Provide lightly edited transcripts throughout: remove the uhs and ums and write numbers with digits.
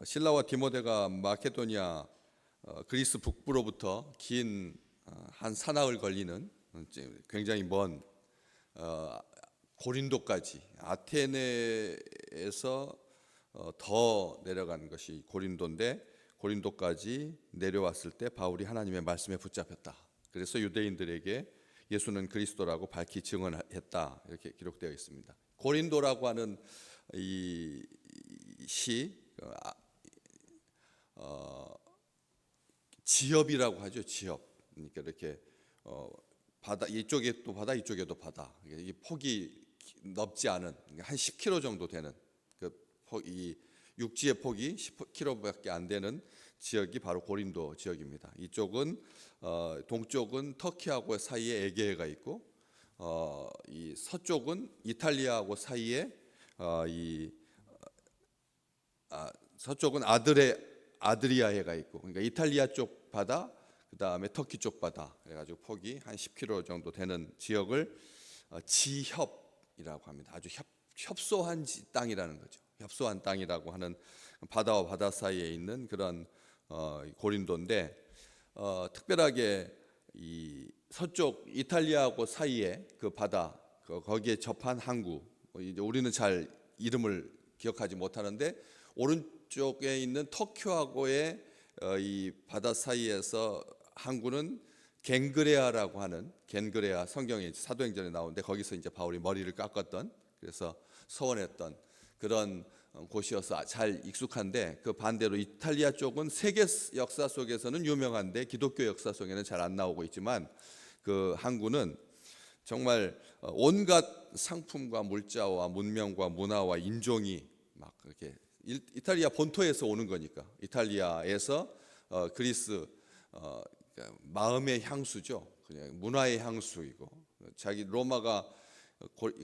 실라와 디모데가 마케도니아 그리스 북부로부터 긴 한 사나흘 걸리는 굉장히 먼 고린도까지 아테네에서 더 내려간 것이 고린도인데 고린도까지 내려왔을 때 바울이 하나님의 말씀에 붙잡혔다. 그래서 유대인들에게 예수는 그리스도라고 밝히 증언했다. 이렇게 기록되어 있습니다. 고린도라고 하는 이 시 지협이라고 하죠. 지협. 그러니까 이렇게 바다 이쪽에 또 바다 이쪽에도 바다. 이 폭이 넓지 않은 한 10km 정도 되는 이 육지의 폭이 10km밖에 안 되는 지역이 바로 고린도 지역입니다. 이쪽은 동쪽은 터키하고 사이에 에게해가 있고 이 서쪽은 이탈리아하고 사이에 서쪽은 아드리아해가 있고, 그러니까 이탈리아 쪽 바다, 그 다음에 터키 쪽 바다, 그래가지고 폭이 한 10km 정도 되는 지역을 지협이라고 합니다. 아주 협소한 땅이라는 거죠. 협소한 땅이라고 하는 바다와 바다 사이에 있는 그런 고린도인데, 특별하게 이 서쪽 이탈리아하고 사이에 그 바다, 거기에 접한 항구, 이제 우리는 잘 이름을 기억하지 못하는데 오른쪽에 있는 터키하고의 이 바다 사이에서 항구는 겐그레아라고 하는, 겐그레아 성경에 사도행전에 나오는데 거기서 이제 바울이 머리를 깎았던, 그래서 서원했던 그런 곳이어서 잘 익숙한데, 그 반대로 이탈리아 쪽은 세계 역사 속에서는 유명한데 기독교 역사 속에는 잘 안 나오고 있지만, 그 항구는 정말 온갖 상품과 물자와 문명과 문화와 인종이 막 그렇게 이탈리아 본토에서 오는 거니까, 이탈리아에서 그리스 마음의 향수죠. 그냥 문화의 향수이고, 자기 로마가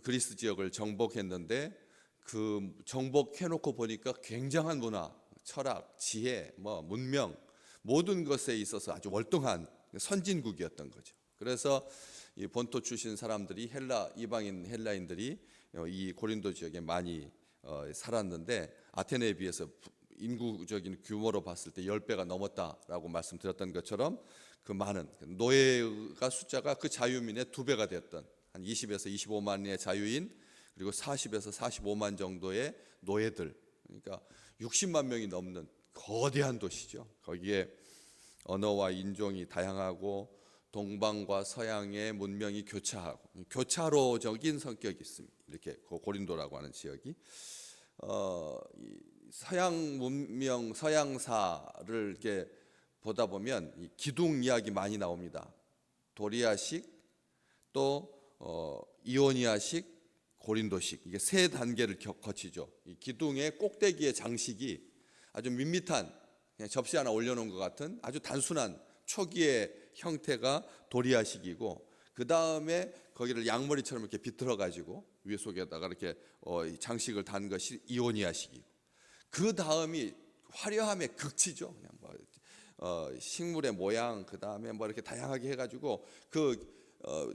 그리스 지역을 정복했는데 그 정복해놓고 보니까 굉장한 문화, 철학, 지혜, 문명 모든 것에 있어서 아주 월등한 선진국이었던 거죠. 그래서 이 본토 출신 사람들이 이방인 헬라인들이 이 고린도 지역에 많이 살았는데, 아테네에 비해서 인구적인 규모로 봤을 때 10배가 넘었다라고 말씀드렸던 것처럼 그 많은 노예가 숫자가 그 자유민의 2배가 됐던 한 20에서 25만의 자유인, 그리고 40에서 45만 정도의 노예들, 그러니까 60만 명이 넘는 거대한 도시죠. 거기에 언어와 인종이 다양하고 동방과 서양의 문명이 교차로적인 성격이 있습니다. 이렇게 고린도라고 하는 지역이 서양 문명, 서양사를 이렇게 보다 보면 이 기둥 이야기 많이 나옵니다. 도리아식, 또 이오니아식, 고린도식, 이게 세 단계를 거치죠. 이 기둥의 꼭대기의 장식이 아주 밋밋한, 그냥 접시 하나 올려놓은 것 같은 아주 단순한 초기의 형태가 도리아식이고, 그 다음에 거기를 양머리처럼 이렇게 비틀어 가지고 위에 속에다가 이렇게 장식을 단 것이 이오니아식이고, 그 다음이 화려함의 극치죠. 그냥 식물의 모양, 그 다음에 이렇게 다양하게 해가지고 그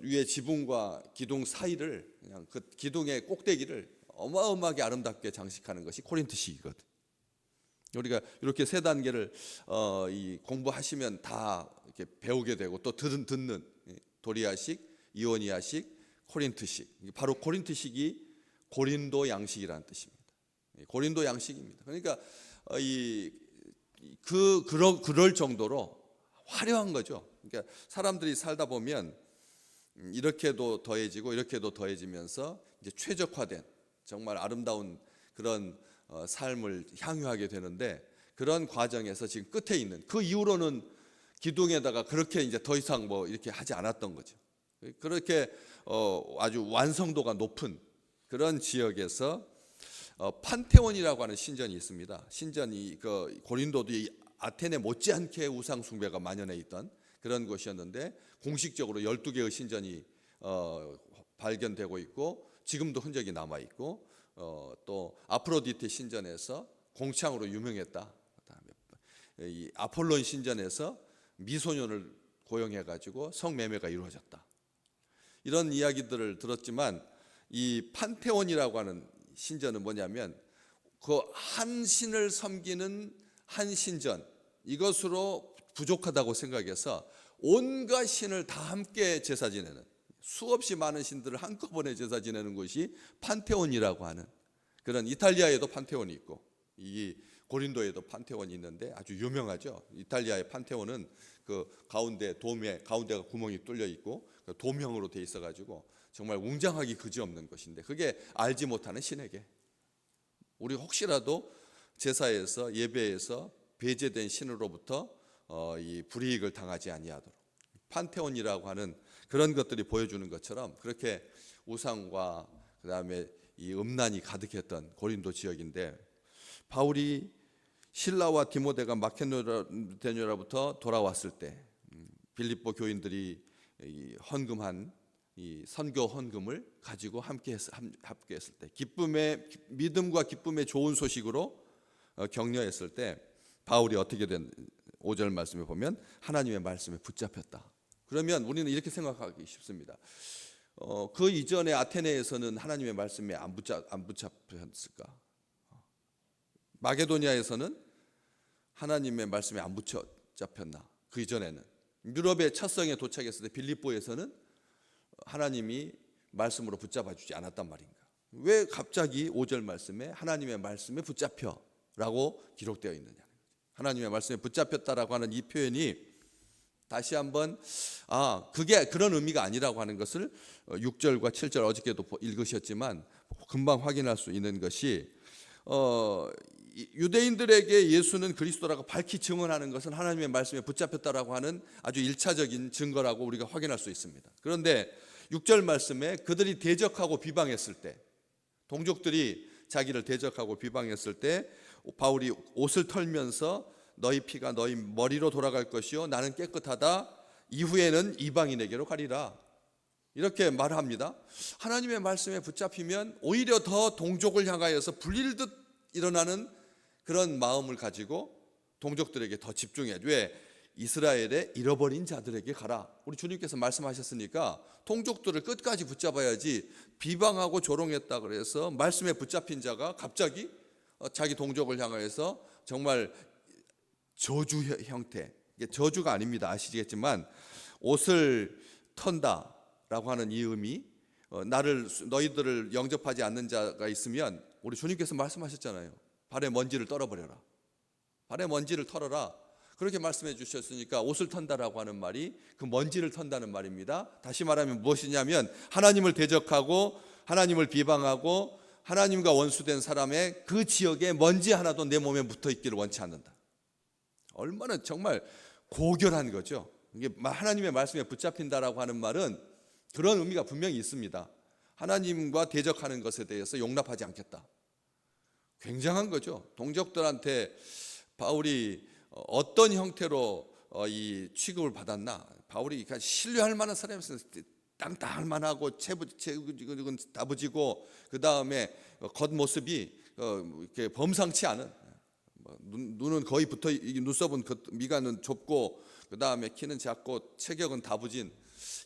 위에 지붕과 기둥 사이를, 그냥 그 기둥의 꼭대기를 어마어마하게 아름답게 장식하는 것이 코린트식이거든. 우리가 이렇게 세 단계를 공부하시면 다 이렇게 배우게 되고, 또 듣는 도리아식, 이오니아식, 코린트식, 바로 코린트식이 고린도 양식이라는 뜻입니다. 고린도 양식입니다. 그러니까 그럴 정도로 화려한 거죠. 그러니까 사람들이 살다 보면 이렇게도 더해지고 이렇게도 더해지면서 이제 최적화된 정말 아름다운 그런 삶을 향유하게 되는데, 그런 과정에서 지금 끝에 있는 그 이후로는 기둥에다가 그렇게 이제 더 이상 이렇게 하지 않았던 거죠. 그렇게 아주 완성도가 높은 그런 지역에서 판테온이라고 하는 신전이 있습니다. 신전이 고린도도 아테네 못지않게 우상 숭배가 만연해 있던 그런 곳이었는데, 공식적으로 12개의 신전이 발견되고 있고 지금도 흔적이 남아 있고, 또 아프로디테 신전에서 공창으로 유명했다. 그다음에 이 아폴론 신전에서 미소년을 고용해 가지고 성매매가 이루어졌다. 이런 이야기들을 들었지만, 이 판테온이라고 하는 신전은 뭐냐면 그 한 신을 섬기는 한 신전, 이것으로 부족하다고 생각해서 온갖 신을 다 함께 제사 지내는, 수없이 많은 신들을 한꺼번에 제사 지내는 곳이 판테온이라고 하는, 그런, 이탈리아에도 판테온이 있고 이 고린도에도 판테온이 있는데 아주 유명하죠. 이탈리아의 판테온은 그 가운데 돔에 가운데가 구멍이 뚫려 있고 도명으로 돼 있어 가지고 정말 웅장하기 그지없는 것인데, 그게 알지 못하는 신에게 우리 혹시라도 제사에서 예배에서 배제된 신으로부터 이 불이익을 당하지 아니하도록 판테온이라고 하는 그런 것들이 보여주는 것처럼, 그렇게 우상과 그다음에 이 음란이 가득했던 고린도 지역인데, 바울이 실라와 디모데가 마케도냐로부터 돌아왔을 때 빌립보 교인들이 헌금한 이 선교 헌금을 가지고 함께했을 때, 기쁨의, 믿음과 기쁨의 좋은 소식으로 격려했을 때 바울이 어떻게 된, 5절 말씀에 보면 하나님의 말씀에 붙잡혔다. 그러면 우리는 이렇게 생각하기 쉽습니다. 그 이전에 아테네에서는 하나님의 말씀에 안 붙잡혔을까? 마게도니아에서는 하나님의 말씀에 안 붙잡혔나? 그 이전에는 유럽의 첫 성에 도착했을 때 빌립보에서는 하나님이 말씀으로 붙잡아 주지 않았단 말인가? 왜 갑자기 5절 말씀에 하나님의 말씀에 붙잡혀 라고 기록되어 있느냐? 하나님의 말씀에 붙잡혔다라고 하는 이 표현이 다시 한번 그게 그런 의미가 아니라고 하는 것을 6절과 7절 어저께도 읽으셨지만 금방 확인할 수 있는 것이, 유대인들에게 예수는 그리스도라고 밝히 증언하는 것은 하나님의 말씀에 붙잡혔다라고 하는 아주 1차적인 증거라고 우리가 확인할 수 있습니다. 그런데 6절 말씀에 그들이 대적하고 비방했을 때, 동족들이 자기를 대적하고 비방했을 때 바울이 옷을 털면서 너희 피가 너희 머리로 돌아갈 것이요 나는 깨끗하다, 이후에는 이방인에게로 가리라, 이렇게 말합니다. 하나님의 말씀에 붙잡히면 오히려 더 동족을 향하여서 불릴듯 일어나는 그런 마음을 가지고 동족들에게 더 집중해. 왜? 이스라엘의 잃어버린 자들에게 가라. 우리 주님께서 말씀하셨으니까 동족들을 끝까지 붙잡아야지. 비방하고 조롱했다 그래서 말씀에 붙잡힌 자가 갑자기 자기 동족을 향하여서 정말 저주 형태, 이게 저주가 아닙니다. 아시겠지만 옷을 턴다라고 하는 이 의미, 너희들을 영접하지 않는 자가 있으면 우리 주님께서 말씀하셨잖아요. 발에 먼지를 떨어버려라, 발에 먼지를 털어라, 그렇게 말씀해 주셨으니까 옷을 턴다라고 하는 말이 그 먼지를 턴다는 말입니다. 다시 말하면 무엇이냐면 하나님을 대적하고 하나님을 비방하고 하나님과 원수된 사람의 그 지역에 먼지 하나도 내 몸에 붙어 있기를 원치 않는다. 얼마나 정말 고결한 거죠. 이게 하나님의 말씀에 붙잡힌다라고 하는 말은 그런 의미가 분명히 있습니다. 하나님과 대적하는 것에 대해서 용납하지 않겠다. 굉장한 거죠. 동족들한테 바울이 어떤 형태로 이 취급을 받았나? 바울이 신뢰할 만한 사람이었어요. 땅땅할만하고 체구는 다부지고 그 다음에 겉모습이 이렇게 범상치 않은, 눈은 거의 붙어, 눈썹은 미간은 좁고 그 다음에 키는 작고 체격은 다부진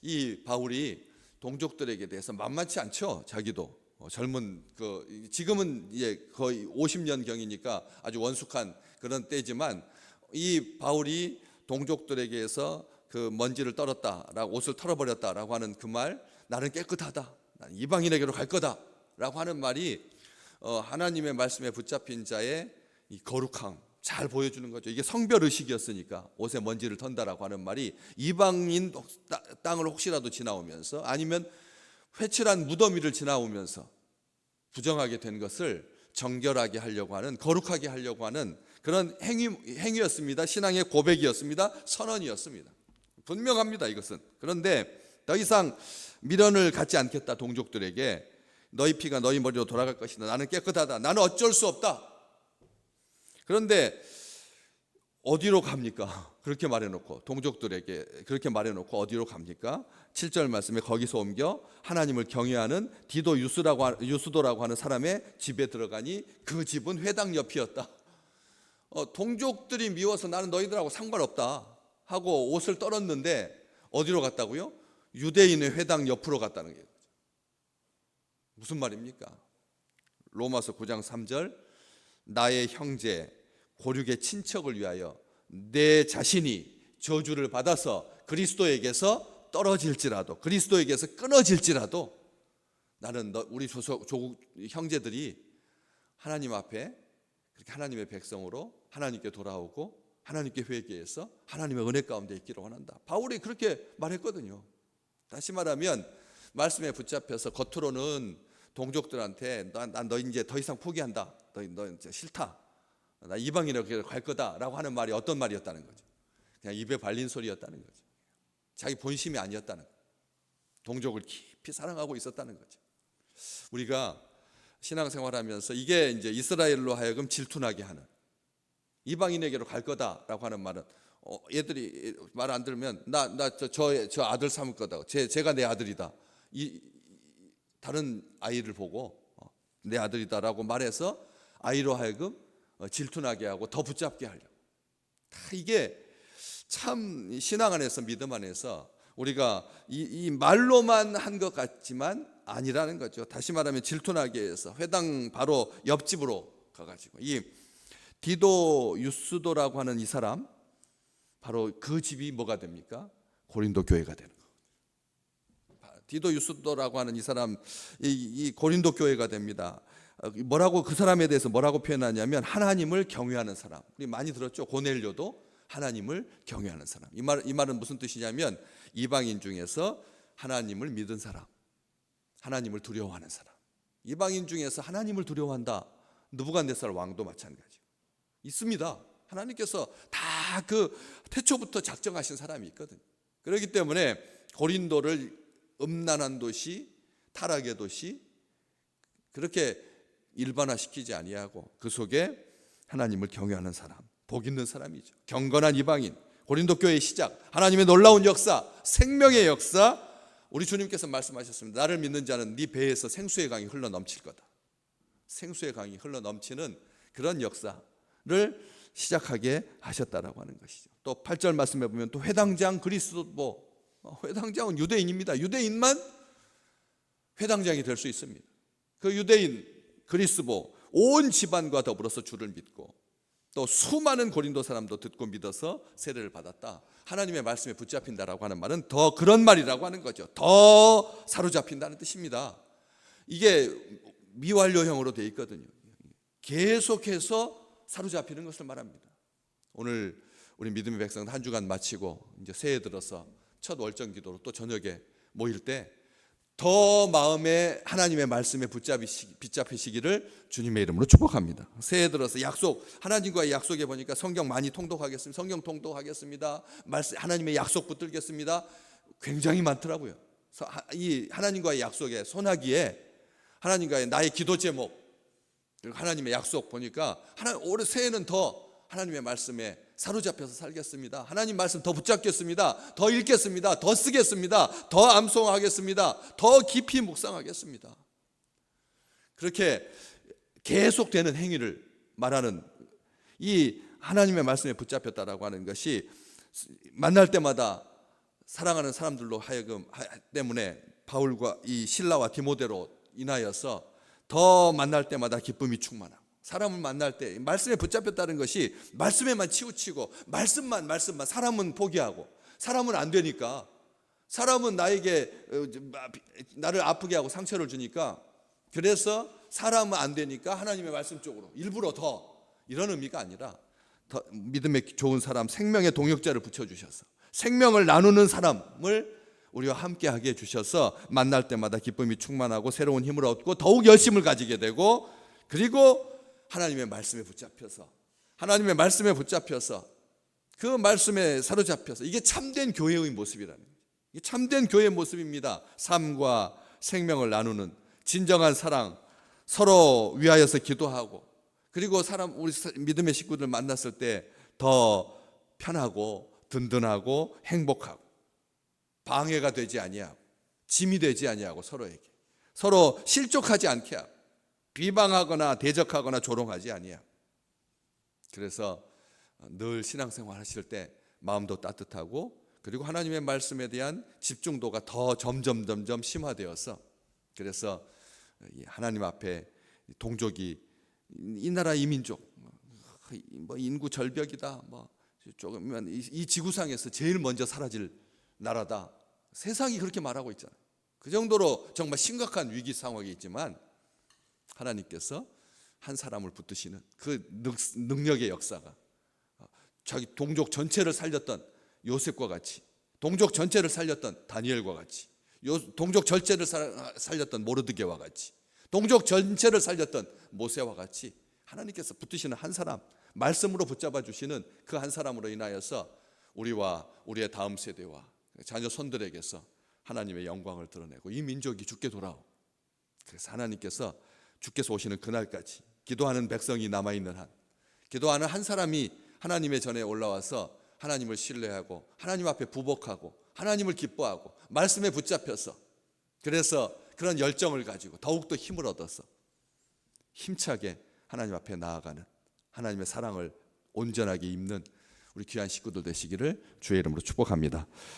이 바울이 동족들에게 대해서 만만치 않죠. 자기도 젊은 지금은 이제 거의 50년 경이니까 아주 원숙한 그런 때지만 이 바울이 동족들에게서 그 먼지를 떨었다라고, 옷을 털어버렸다라고 하는 그 말, 나는 깨끗하다, 나는 이방인에게로 갈 거다라고 하는 말이 하나님의 말씀에 붙잡힌 자의 이 거룩함 잘 보여주는 거죠. 이게 성별 의식이었으니까 옷에 먼지를 턴다라고 하는 말이 이방인 땅을 혹시라도 지나오면서 아니면 회칠한 무더미를 지나오면서 부정하게 된 것을 정결하게 하려고 하는, 거룩하게 하려고 하는 그런 행위였습니다. 신앙의 고백이었습니다. 선언이었습니다. 분명합니다, 이것은. 그런데 더 이상 미련을 갖지 않겠다. 동족들에게 너희 피가 너희 머리로 돌아갈 것이다, 나는 깨끗하다, 나는 어쩔 수 없다. 그런데 어디로 갑니까? 그렇게 말해놓고, 동족들에게 그렇게 말해놓고 어디로 갑니까? 7절 말씀에 거기서 옮겨 하나님을 경외하는 디도 유스도라고 하는 사람의 집에 들어가니 그 집은 회당 옆이었다. 동족들이 미워서 나는 너희들하고 상관없다 하고 옷을 떨었는데 어디로 갔다고요? 유대인의 회당 옆으로 갔다는 게 무슨 말입니까? 로마서 9장 3절 나의 형제, 고륙의 친척을 위하여 내 자신이 저주를 받아서 그리스도에게서 떨어질지라도, 그리스도에게서 끊어질지라도 나는 우리 조국 형제들이 하나님 앞에 그렇게 하나님의 백성으로 하나님께 돌아오고 하나님께 회개해서 하나님의 은혜 가운데 있기를 원한다. 바울이 그렇게 말했거든요. 다시 말하면 말씀에 붙잡혀서 겉으로는 동족들한테 너 이제 더 이상 포기한다, 너 이제 싫다, 나 이방인으로 갈 거다라고 하는 말이 어떤 말이었다는 거죠? 그냥 입에 발린 소리였다는 거죠. 자기 본심이 아니었다는 거죠. 동족을 깊이 사랑하고 있었다는 거죠. 우리가 신앙생활하면서 이게 이제 이스라엘로 하여금 질투나게 하는, 이방인에게로 갈 거다라고 하는 말은 얘들이 말 안 들으면 저 아들 삼을 거다, 제가 내 아들이다, 다른 아이를 보고 내 아들이다라고 말해서 아이로 하여금 질투나게 하고 더 붙잡게 하려고. 이게 참 신앙 안에서, 믿음 안에서 우리가 이 말로만 한 것 같지만 아니라는 거죠. 다시 말하면 질투나게 해서 회당 바로 옆집으로 가가지고, 이 디도 유스도라고 하는 이 사람, 바로 그 집이 뭐가 됩니까? 고린도 교회가 되는 거예요. 디도 유스도라고 하는 이 사람, 이 고린도 교회가 됩니다. 뭐라고, 그 사람에 대해서 뭐라고 표현하냐면 하나님을 경외하는 사람. 우리 많이 들었죠. 고넬료도 하나님을 경외하는 사람. 이 말은 무슨 뜻이냐면 이방인 중에서 하나님을 믿은 사람, 하나님을 두려워하는 사람. 이방인 중에서 하나님을 두려워한다. 느부갓네살 왕도 마찬가지고 있습니다. 하나님께서 다 그 태초부터 작정하신 사람이 있거든요. 그렇기 때문에 고린도를 음란한 도시, 타락의 도시, 그렇게 일반화시키지 아니하고 그 속에 하나님을 경외하는 사람, 복 있는 사람이죠. 경건한 이방인, 고린도 교회의 시작, 하나님의 놀라운 역사, 생명의 역사. 우리 주님께서 말씀하셨습니다. 나를 믿는 자는 네 배에서 생수의 강이 흘러 넘칠 거다. 생수의 강이 흘러 넘치는 그런 역사를 시작하게 하셨다라고 하는 것이죠. 또 8절 말씀해 보면 또 회당장 그리스도, 회당장은 유대인입니다. 유대인만 회당장이 될 수 있습니다. 그 유대인 그리스도 온 집안과 더불어서 주를 믿고 또 수많은 고린도 사람도 듣고 믿어서 세례를 받았다. 하나님의 말씀에 붙잡힌다라고 하는 말은 더 그런 말이라고 하는 거죠. 더 사로잡힌다는 뜻입니다. 이게 미완료형으로 되어 있거든요. 계속해서 사로잡히는 것을 말합니다. 오늘 우리 믿음의 백성은 한 주간 마치고 이제 새해 들어서 첫 월정 기도로 또 저녁에 모일 때 더 마음에 하나님의 말씀에 붙잡히시기를 주님의 이름으로 축복합니다. 새해 들어서 약속, 하나님과의 약속에 보니까 성경 많이 통독하겠습니다. 성경 통독하겠습니다. 하나님의 약속 붙들겠습니다. 굉장히 많더라고요. 이 하나님과의 약속에 손하기에 하나님과의 나의 기도 제목, 그리고 하나님의 약속 보니까 올해 새해는 더 하나님의 말씀에 사로잡혀서 살겠습니다. 하나님 말씀 더 붙잡겠습니다. 더 읽겠습니다. 더 쓰겠습니다. 더 암송하겠습니다. 더 깊이 묵상하겠습니다. 그렇게 계속되는 행위를 말하는 이 하나님의 말씀에 붙잡혔다라고 하는 것이 만날 때마다 사랑하는 사람들로 하여금 때문에 바울과 이 실라와 디모데로 인하여서 더 만날 때마다 기쁨이 충만하고, 사람을 만날 때 말씀에 붙잡혔다는 것이 말씀에만 치우치고 말씀만 사람은 포기하고, 사람은 안 되니까, 사람은 나를 아프게 하고 상처를 주니까, 그래서 사람은 안 되니까 하나님의 말씀 쪽으로 일부러 더, 이런 의미가 아니라 더 믿음의 좋은 사람, 생명의 동역자를 붙여주셔서 생명을 나누는 사람을 우리와 함께하게 해주셔서 만날 때마다 기쁨이 충만하고 새로운 힘을 얻고 더욱 열심을 가지게 되고, 그리고 하나님의 말씀에 붙잡혀서 그 말씀에 사로잡혀서, 이게 참된 교회의 모습이라는 거예요. 이게 참된 교회의 모습입니다. 삶과 생명을 나누는 진정한 사랑, 서로 위하여서 기도하고, 그리고 우리 믿음의 식구들 만났을 때 더 편하고 든든하고 행복하고, 방해가 되지 아니하고 짐이 되지 아니하고, 서로 실족하지 않게 하고, 비방하거나 대적하거나 조롱하지 아니하고. 그래서 늘 신앙생활 하실 때 마음도 따뜻하고, 그리고 하나님의 말씀에 대한 집중도가 더 점점 심화되어서, 그래서 하나님 앞에 동족이 이 나라 이 민족 뭐 인구 절벽이다, 뭐 조금면 이 지구상에서 제일 먼저 사라질 나라다. 세상이 그렇게 말하고 있잖아요. 그 정도로 정말 심각한 위기 상황이 있지만 하나님께서 한 사람을 붙드시는 그 능력의 역사가 자기 동족 전체를 살렸던 요셉과 같이, 동족 전체를 살렸던 다니엘과 같이, 동족 전체를 살렸던 모르드게와 같이, 동족 전체를 살렸던 모세와 같이 하나님께서 붙드시는 한 사람, 말씀으로 붙잡아 주시는 그 한 사람으로 인하여서 우리와 우리의 다음 세대와 자녀 손들에게서 하나님의 영광을 드러내고 이 민족이 주께 돌아오. 그래서 하나님께서 주께서 오시는 그날까지 기도하는 백성이 남아있는 한, 기도하는 한 사람이 하나님의 전에 올라와서 하나님을 신뢰하고 하나님 앞에 부복하고 하나님을 기뻐하고 말씀에 붙잡혀서, 그래서 그런 열정을 가지고 더욱더 힘을 얻어서 힘차게 하나님 앞에 나아가는, 하나님의 사랑을 온전하게 입는 우리 귀한 식구들 되시기를 주의 이름으로 축복합니다.